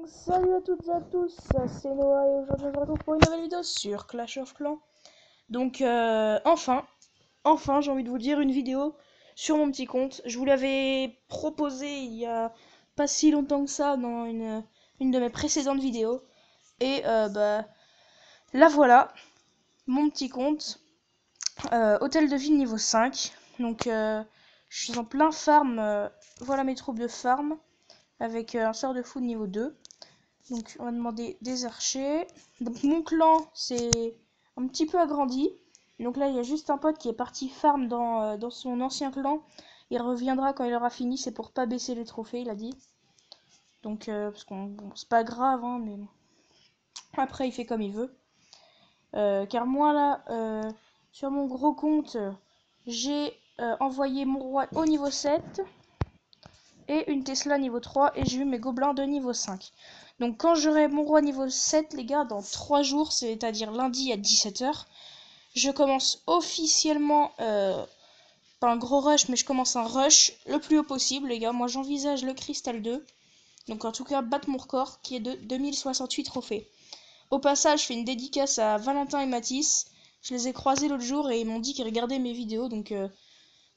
Salut à toutes et à tous, c'est Noah et aujourd'hui on se retrouve pour une nouvelle vidéo sur Clash of Clans. Donc enfin j'ai envie de vous dire une vidéo sur mon petit compte. Je vous l'avais proposé il y a pas si longtemps que ça dans une de mes précédentes vidéos. Et là voilà, mon petit compte, hôtel de ville niveau 5. Donc je suis en plein farm, voilà mes troupes de farm avec un sort de fou de niveau 2. Donc on va demander des archers. Donc mon clan c'est un petit peu agrandi. Donc là il y a juste un pote qui est parti farm dans son ancien clan. Il reviendra quand il aura fini, c'est pour pas baisser les trophées, il a dit. Donc parce qu'on bon, c'est pas grave hein, mais bon. Après il fait comme il veut. Car moi là sur mon gros compte j'ai envoyé mon roi au niveau 7 et une Tesla niveau 3 et j'ai eu mes gobelins de niveau 5. Donc quand j'aurai mon roi niveau 7, les gars, dans 3 jours, c'est-à-dire lundi à 17 h, je commence officiellement, pas un gros rush, mais je commence un rush le plus haut possible, les gars. Moi j'envisage le Crystal 2, donc en tout cas battre mon record qui est de 2068 trophées. Au passage, je fais une dédicace à Valentin et Mathis. Je les ai croisés l'autre jour et ils m'ont dit qu'ils regardaient mes vidéos, donc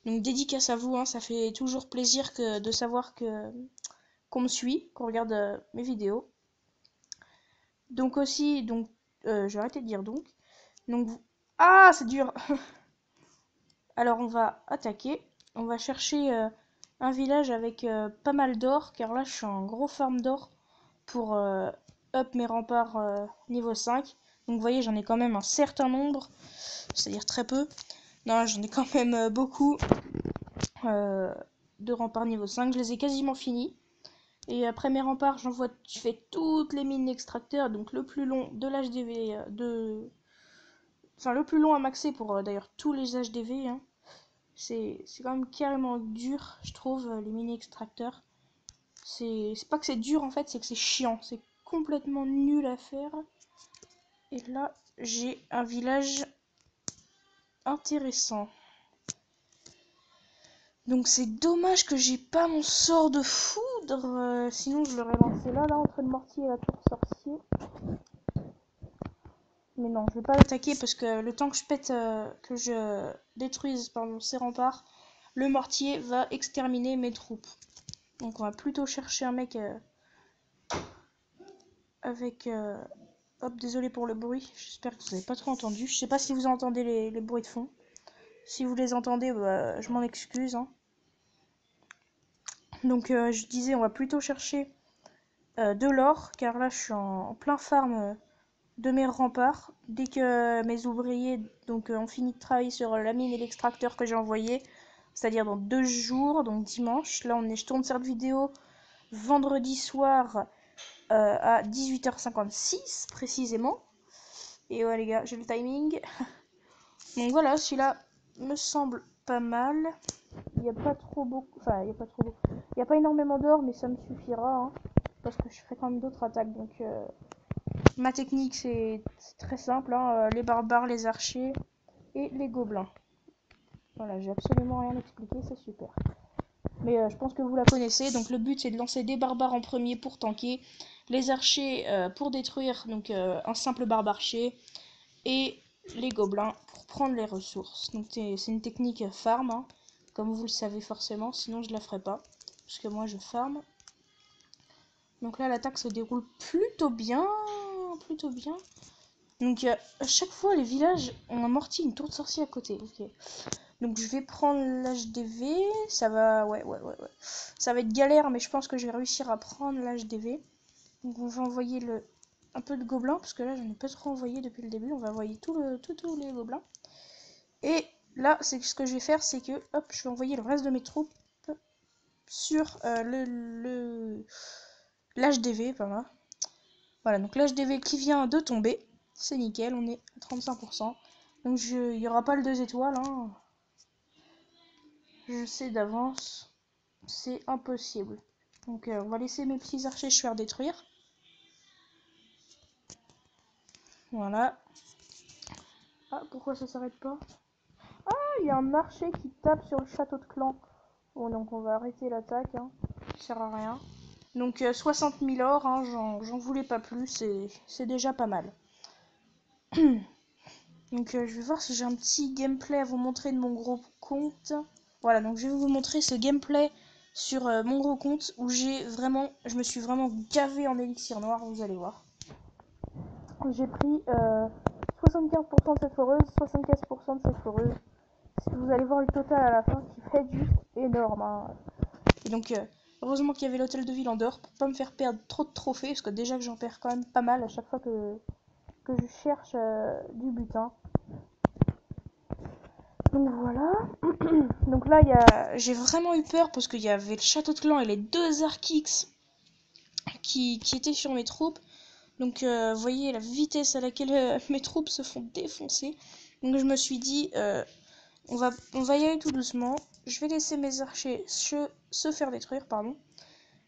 dédicace à vous, hein, ça fait toujours plaisir de savoir qu'on me suit, qu'on regarde mes vidéos. Donc aussi, donc, je vais arrêter de dire donc. Donc, ah, c'est dur. Alors, on va attaquer. On va chercher un village avec pas mal d'or, car là, je suis en gros farm d'or pour up mes remparts niveau 5. Donc, vous voyez, j'en ai quand même un certain nombre, c'est-à-dire très peu. Non, j'en ai quand même beaucoup de remparts niveau 5. Je les ai quasiment finis. Et après mes remparts, je fais toutes les mines extracteurs, donc le plus long de l'HDV, enfin le plus long à maxer pour d'ailleurs tous les HDV. Hein. C'est quand même carrément dur, je trouve, les mines extracteurs. C'est pas que c'est dur en fait, c'est que c'est chiant. C'est complètement nul à faire. Et là, j'ai un village intéressant. Donc c'est dommage que j'ai pas mon sort de foudre, sinon je l'aurais lancé là entre le mortier et la tour sorcier. Mais non, je vais pas l'attaquer parce que le temps que je pète, que je détruise pardon, ces remparts, le mortier va exterminer mes troupes. Donc on va plutôt chercher un mec avec... Hop, désolé pour le bruit, j'espère que vous n'avez pas trop entendu. Je sais pas si vous entendez les bruits de fond. Si vous les entendez, bah, je m'en excuse. Hein. Donc je disais, on va plutôt chercher de l'or, car là je suis en plein farm de mes remparts. Dès que mes ouvriers ont fini de travailler sur la mine et l'extracteur que j'ai envoyé, c'est-à-dire dans 2 jours, donc dimanche. Là je tourne cette vidéo vendredi soir à 18h56 précisément. Et ouais les gars, j'ai le timing. Donc voilà, celui-là me semble pas mal. Il n'y a pas trop beaucoup, enfin il n'y a pas trop beaucoup. Il n'y a pas énormément d'or, mais ça me suffira. Hein, parce que je ferai quand même d'autres attaques, donc ma technique c'est très simple, hein, les barbares, les archers et les gobelins. Voilà, j'ai absolument rien expliqué, c'est super. Mais je pense que vous la connaissez, donc le but c'est de lancer des barbares en premier pour tanker, les archers pour détruire donc un simple barbarcher, et les gobelins pour prendre les ressources. Donc c'est une technique farm, hein, comme vous le savez forcément, sinon je la ferai pas, parce que moi je farm. Donc là l'attaque se déroule plutôt bien, plutôt bien. Donc à chaque fois les villages ont un mortier, une tour de sorcier à côté. Ok. Donc je vais prendre l'HDV. Ça va, ouais. Ça va être galère, mais je pense que je vais réussir à prendre l'HDV. Donc on va envoyer un peu de gobelins, parce que là j'en ai pas trop envoyé depuis le début. On va envoyer tous les gobelins. Et là, c'est ce que je vais faire, c'est que hop, je vais envoyer le reste de mes troupes sur l'HDV, voilà. Voilà, donc l'HDV qui vient de tomber. C'est nickel, on est à 35%. Donc il n'y aura pas le 2 étoiles. Hein. Je sais d'avance. C'est impossible. Donc on va laisser mes petits archers se faire détruire. Voilà. Ah, pourquoi ça s'arrête pas? Ah, il y a un archer qui tape sur le château de clan. Bon, donc on va arrêter l'attaque. Hein. Ça sert à rien. Donc 60 000 or, hein, j'en voulais pas plus, c'est déjà pas mal. Donc je vais voir si j'ai un petit gameplay à vous montrer de mon gros compte. Voilà, donc je vais vous montrer ce gameplay sur mon gros compte où je me suis vraiment gavé en élixir noir, vous allez voir. J'ai pris 75% de cette foreuse, 75% de cette foreuse. Vous allez voir le total à la fin qui va être juste énorme. Hein. Et donc heureusement qu'il y avait l'hôtel de ville en dehors pour pas me faire perdre trop de trophées, parce que déjà que j'en perds quand même pas mal à chaque fois que je cherche du butin. Donc voilà. Donc là, j'ai vraiment eu peur parce qu'il y avait le château de clan et les deux Archix qui étaient sur mes troupes. Donc vous voyez la vitesse à laquelle mes troupes se font défoncer. Donc je me suis dit, on va y aller tout doucement. Je vais laisser mes archers se faire détruire, pardon.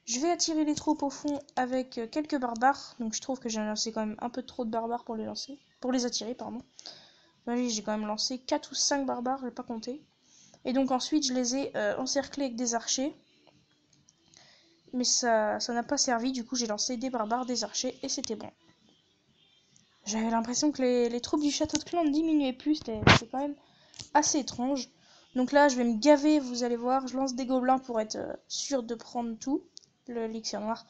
Je vais attirer les troupes au fond avec quelques barbares. Donc je trouve que j'ai lancé quand même un peu trop de barbares pour les attirer, pardon. Oui, j'ai quand même lancé 4 ou 5 barbares, je vais pas compter. Et donc ensuite je les ai encerclés avec des archers. Mais ça n'a pas servi, du coup j'ai lancé des barbares, des archers et c'était bon. J'avais l'impression que les troupes du château de clan ne diminuaient plus, c'était quand même assez étrange. Donc là je vais me gaver, vous allez voir, je lance des gobelins pour être sûr de prendre tout, l'élixir noir.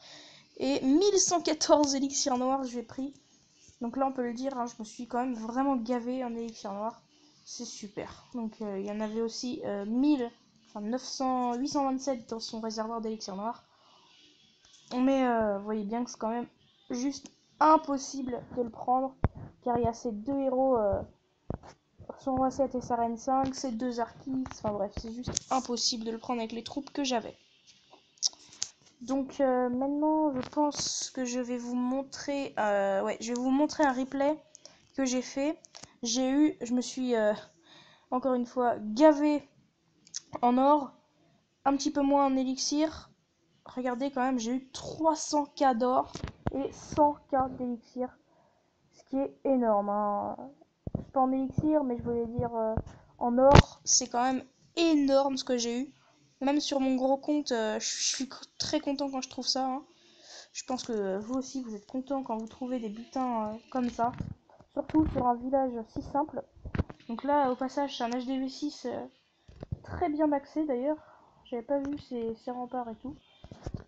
Et 1114 élixirs noirs j'ai pris. Donc là on peut le dire, hein, je me suis quand même vraiment gavé en élixir noir. C'est super. Donc il y en avait aussi 827 dans son réservoir d'élixir noir. Mais vous voyez bien que c'est quand même juste impossible de le prendre. Car il y a ces deux héros, son roi 7 et sa reine 5, ces deux Archix. Enfin bref, c'est juste impossible de le prendre avec les troupes que j'avais. Donc maintenant, je pense que je vais vous montrer, je vais vous montrer un replay que j'ai fait. Je me suis encore une fois gavé en or, un petit peu moins en élixir. Regardez quand même, j'ai eu 300k d'or et 100k d'élixir, ce qui est énorme. Hein. Pas en élixir, mais je voulais dire en or, c'est quand même énorme ce que j'ai eu. Même sur mon gros compte, je suis très content quand je trouve ça. Hein. Je pense que vous aussi, vous êtes content quand vous trouvez des butins comme ça. Surtout sur un village si simple. Donc là, au passage, c'est un HDV6 très bien maxé d'ailleurs. J'avais pas vu ses remparts et tout.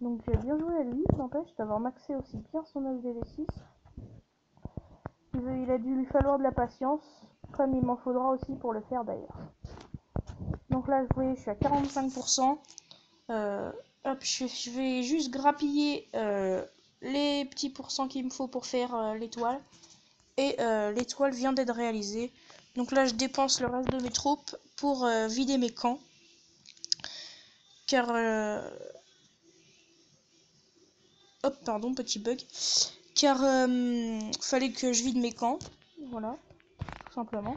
Donc bien joué à lui, n'empêche d'avoir maxé aussi bien son HDV6. Il a dû lui falloir de la patience, comme il m'en faudra aussi pour le faire d'ailleurs. Donc là, vous voyez, je suis à 45%. Hop, je vais juste grappiller les petits pourcents qu'il me faut pour faire l'étoile. Et l'étoile vient d'être réalisée. Donc là, je dépense le reste de mes troupes pour vider mes camps. Car... hop, pardon, petit bug. Car fallait que je vide mes camps. Voilà, tout simplement.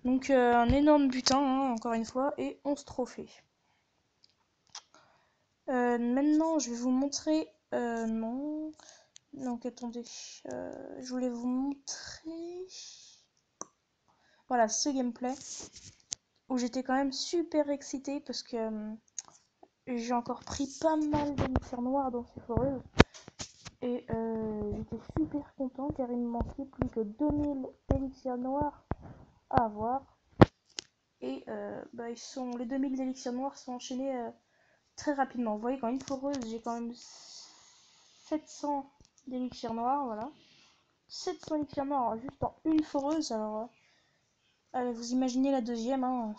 Donc un énorme butin, hein, encore une fois, et 11 trophées. Maintenant, je vais vous montrer... non... Donc attendez, je voulais vous montrer... Voilà, ce gameplay où j'étais quand même super excitée parce que j'ai encore pris pas mal d'élixirs noirs dans ces forêts. Et j'étais super content car il me manquait plus que 2000 élixirs noirs à avoir. Et les 2000 élixirs noirs sont enchaînés très rapidement. Vous voyez, quand une foreuse, j'ai quand même 700 d'élixirs noirs, voilà. 700 élixirs noirs juste en une foreuse, alors allez, vous imaginez la deuxième, hein.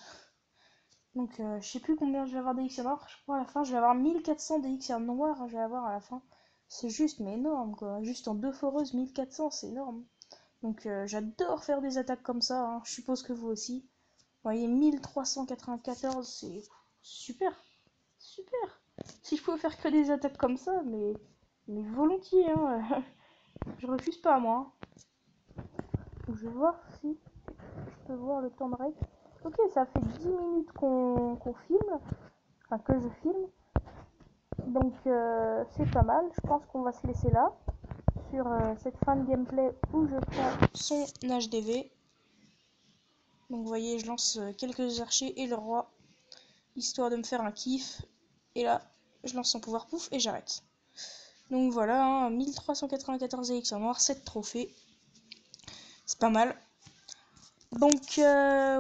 Donc je sais plus combien je vais avoir d'élixirs noirs, je crois à la fin je vais avoir 1400 d'élixirs noirs, je vais avoir à la fin. C'est juste mais énorme quoi, juste en deux foreuses 1400, c'est énorme. Donc j'adore faire des attaques comme ça, hein. Je suppose que vous aussi. Vous voyez, 1394, c'est super, super. Si je pouvais faire que des attaques comme ça, mais volontiers, hein. Je refuse pas moi. Donc, je vais voir si je peux voir le temps de règle. Ok, ça fait 10 minutes qu'on filme, enfin que je filme. Donc c'est pas mal, je pense qu'on va se laisser là sur cette fin de gameplay où je prends son HDV. Donc vous voyez, je lance quelques archers et le roi, histoire de me faire un kiff. Et là, je lance son pouvoir pouf et j'arrête. Donc voilà, hein, 1394 élections noires, 7 trophées. C'est pas mal. Donc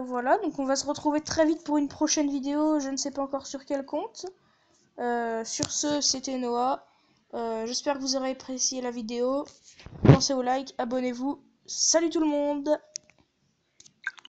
voilà, donc on va se retrouver très vite pour une prochaine vidéo, je ne sais pas encore sur quel compte. Sur ce, c'était Noah. J'espère que vous aurez apprécié la vidéo. Pensez au like, abonnez-vous. Salut tout le monde!